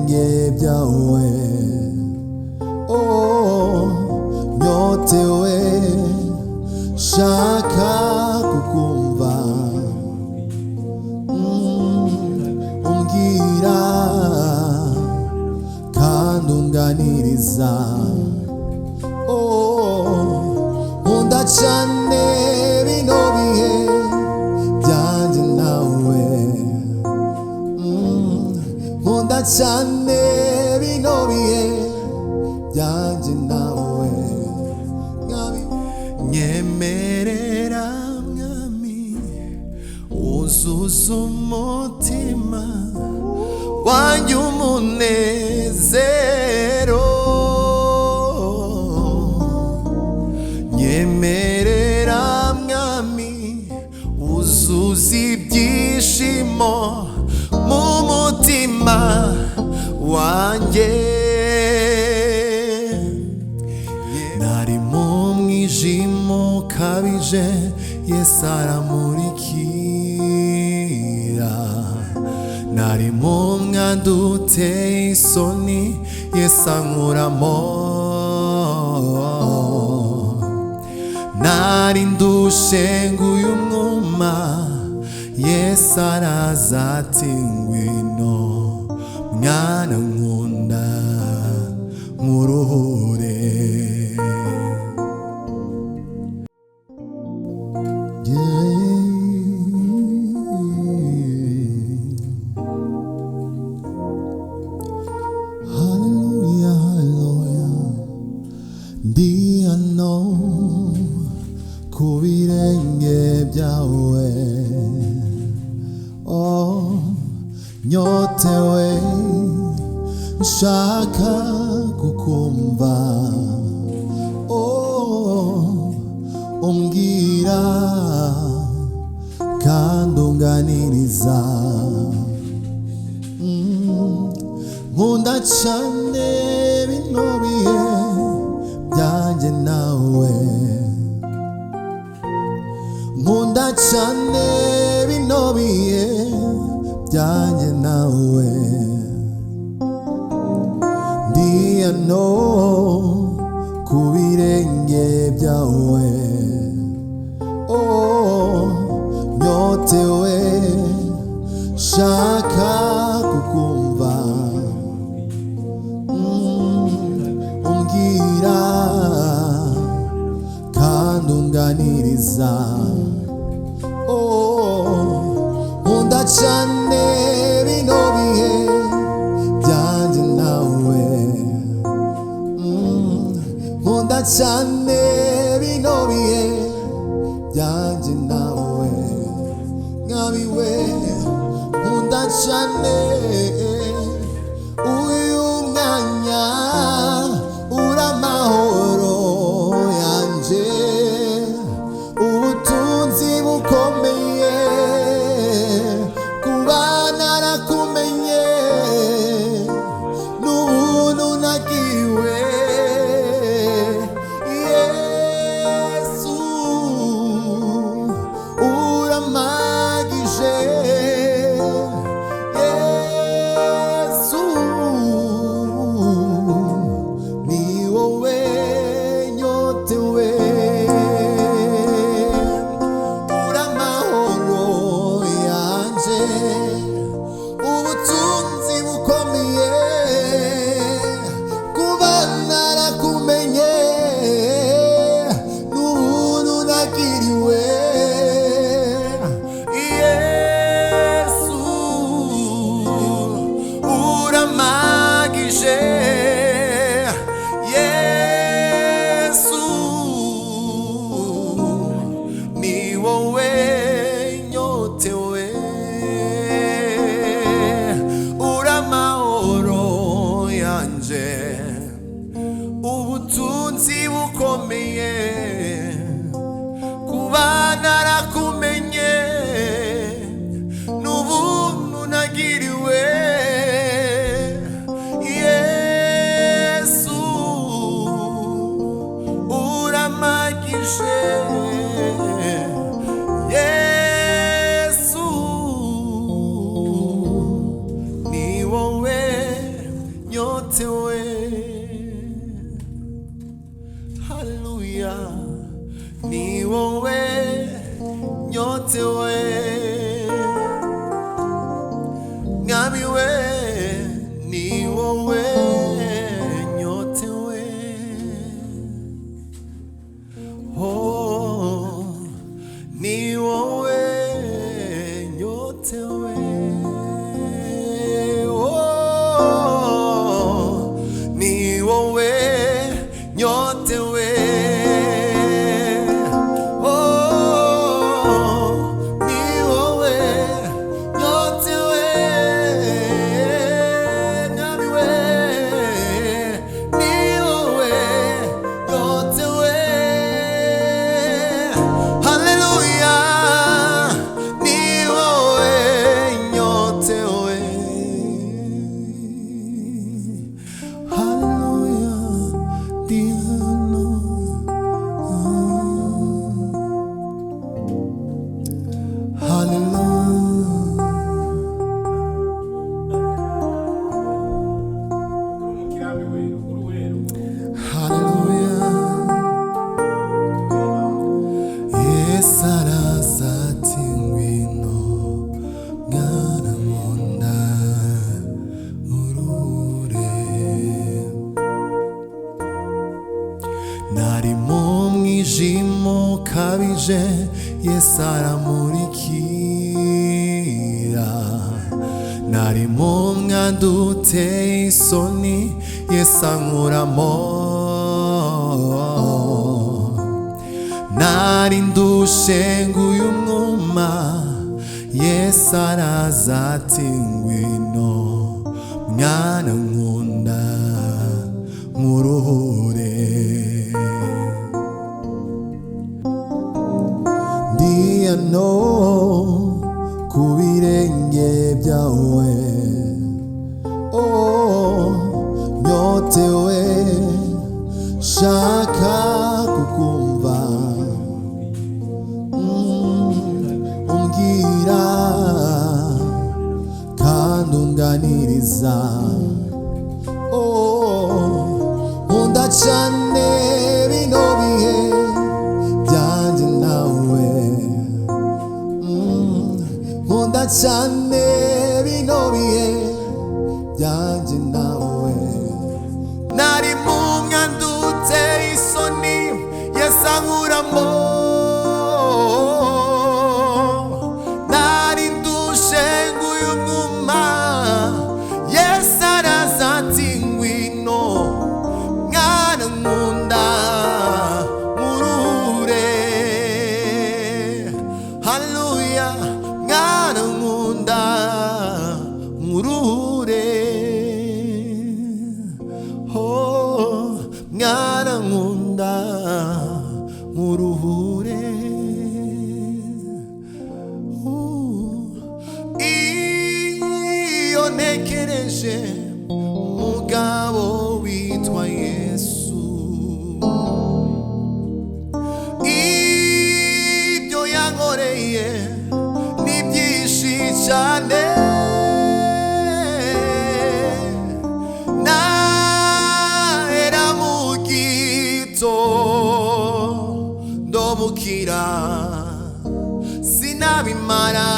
birenge byawe, oh nyotewe shaka kukumva, umbwira kandi unganiriza, nkunda cyane bino bihe byanjye nawe, nkunda cyane bino bihe byanjye nawe, nyemerera mwami uzuza umutima wanjye umunezero, nyemerera mwami uzuza ibyishimo mu mutima wanjye, nari mu mwijima ukabije Yesu aramurikira, nari mu mwanda uteye isoni Yesu ankuramo, nari ndushe nguyu mwuma Yesu araza ati ngwino mwana nkunda nkuruhure, hallelujah, hallelujah, ndi hano ku birenge byawe, oh nyotewe nshaka kukumva, oh umbwira kandi unganiriza, nkunda cyane bino bihe byanjye nawe, nkunda cyane bino bihe byanjye nawe, ndi hano ku birenge byawe, oh nyotewe shaka kukumva, umbwira kandi unganiriza, nkunda cyane bino bihe byanjye nawe, nkunda cyane bino bihe byanjye nawe, mwami we nkunda cyane uyu mwanya uramahoro yanje, ubutunzi bukomeye kuba narakumenye, n'ubuntu nagiriwe Yesu uramagije, Yesu ni wowe nyotewe, uramahoro yanje, ubutunzi bukomeye kuba narakumenye, n'ubuntu nagiriwe Yesu uramagije, Yesu ni wowe nyotewe, uramahoro yanje, ubutunzi bukomeye kuba narakumenye, n'ubuntu nagiriwe Yesu uramagije, Yesu ni wowe nyotewe. Haleluya, ni wowe nyotewe. Mwami we, ni wowe nyotewe. Oh, ni wowe nyotewe. Oh, ni wowe nyotewe. Nari mu mwijima ukabije, Yesu aramurikira. Nari mu mwanda uteye isoni, Yesu ankuramo. Nari ndushe nguyu mwuma, Yesu araza ati ngwino mwana nkunda nkuruhure. Ndi hano ku birenge byawe, oh nyotewe, shaka kukumva. Umbwira kandi unganiriza. Oh nkunda cyane bino bihe byanjye nawe. Nkunda cyane bino bihe byanjye nawe. Nari mu mwanda uteye isoni, Yesu ankuramo. Nari ndushe nguyu mwuma, Yesu araza ati ngwino mwana nkunda nkuruhure. Haleluya, mwana nkunda nkuruhure. Oh mwana nkunda nkuruhure. Iyo ntekereje umugabo witwa Yesu, ibyo yankoreye ni byinshi cyane. Nahera mu gitondo bukira, sinabimara.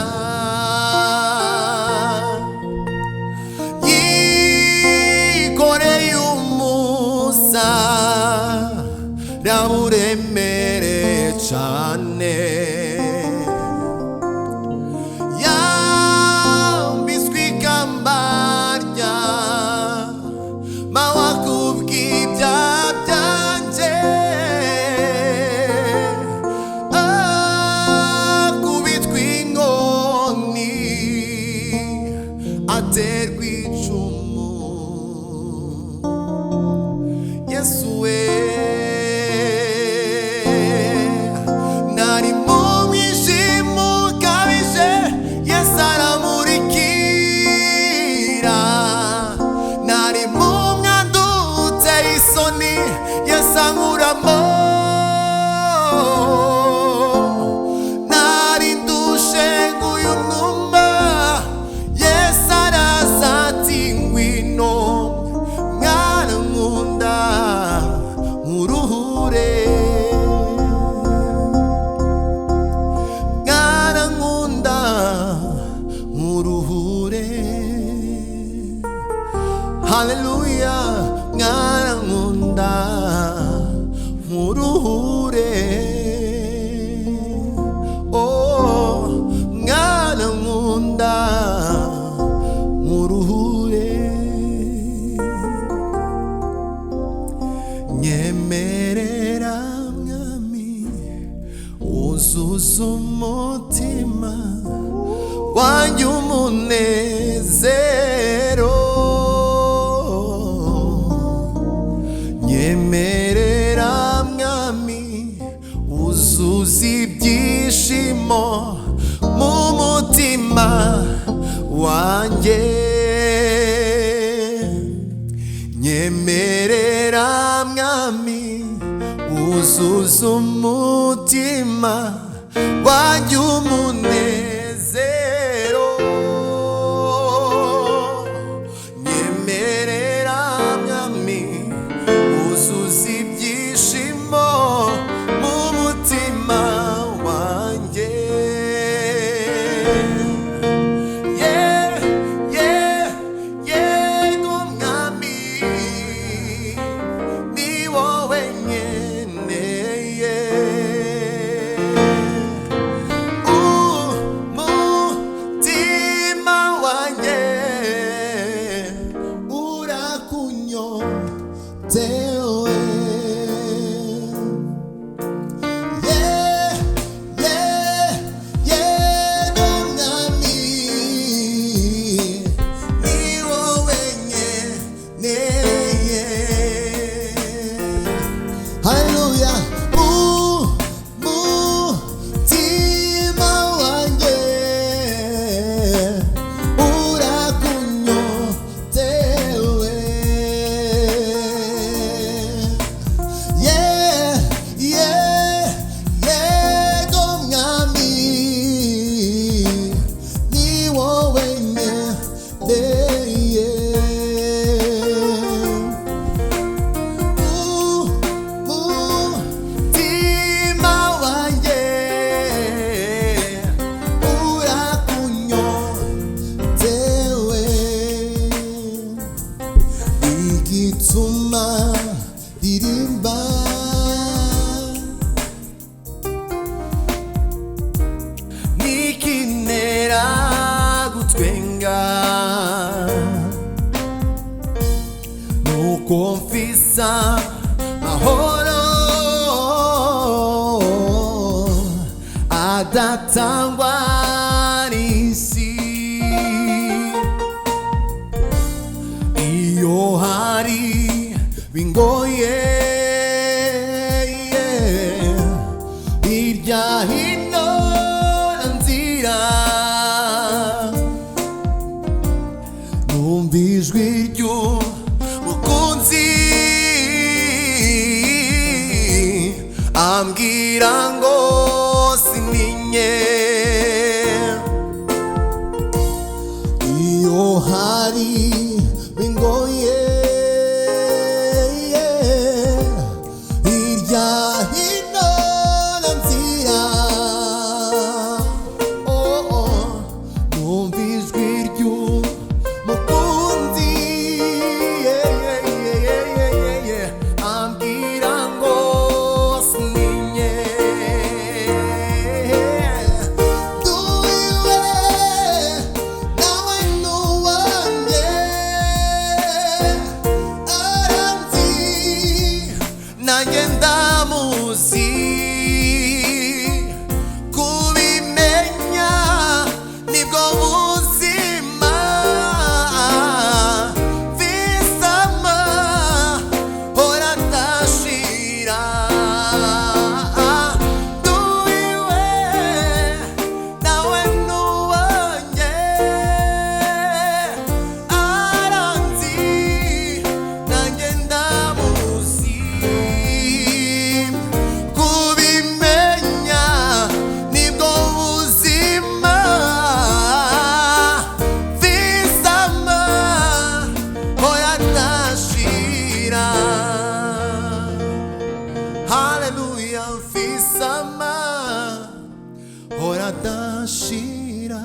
Yikoreye umusaraba uremereye cyane. Yambitswe ikamba ry'amahwa kubw'ibyaha byanjye. Akubitwa inkoni, aterwa icumu. Yesu we, nari mu mwijima ukabije, Yesu aramurikira. Nari mu mwanda uteye isoni, Yesu ankuramo. Nari ndushe nguyu mwuma, Yesu araza ati ngwino haleluya mwarankunda muruhure oh mwarankunda muruhure nyemerera mwami uzuza umutima wanjye umunezero nyemerera mwami uzuza ibyishimo mu mutima wanjye nyemerera mwami uzuza umutima wanjye umunezero nyemerera mwami uzuza ibyishimo mu mutima wanjye yego mwami ni wowe nkeneye umutima wanjye urakunyotewe yego mwami ni wowe nkeneye haleluya umutima wanjye urakunyotewe yego mwami ni wowe nkeneye umutima wanjye urakunyotewe igituma ndirimba nikinera gutwenga nuko mfisa mahoro adatangwa n'isi iyo hari bingoye hirya hino nzira numva ijwi ry'umukunzi ambwira ngo sininye iyo hari bingoye hirya hino nzira numva ijwi ry'umukunzi ambwira ngo sininye duiwe nawe nuwanjye aranzi nanjye ndamuzi kubimenya nibwo buzima visama hora ndashira duiwe nawe nuwanjye aranzi nanjye ndamuzi kubimenya nibwo buzima visama hora ndashira haleluya visama hora ndashira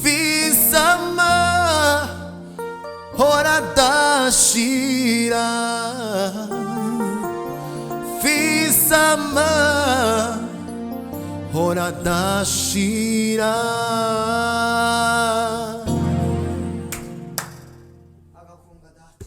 visama hora dashira fisama hora dashira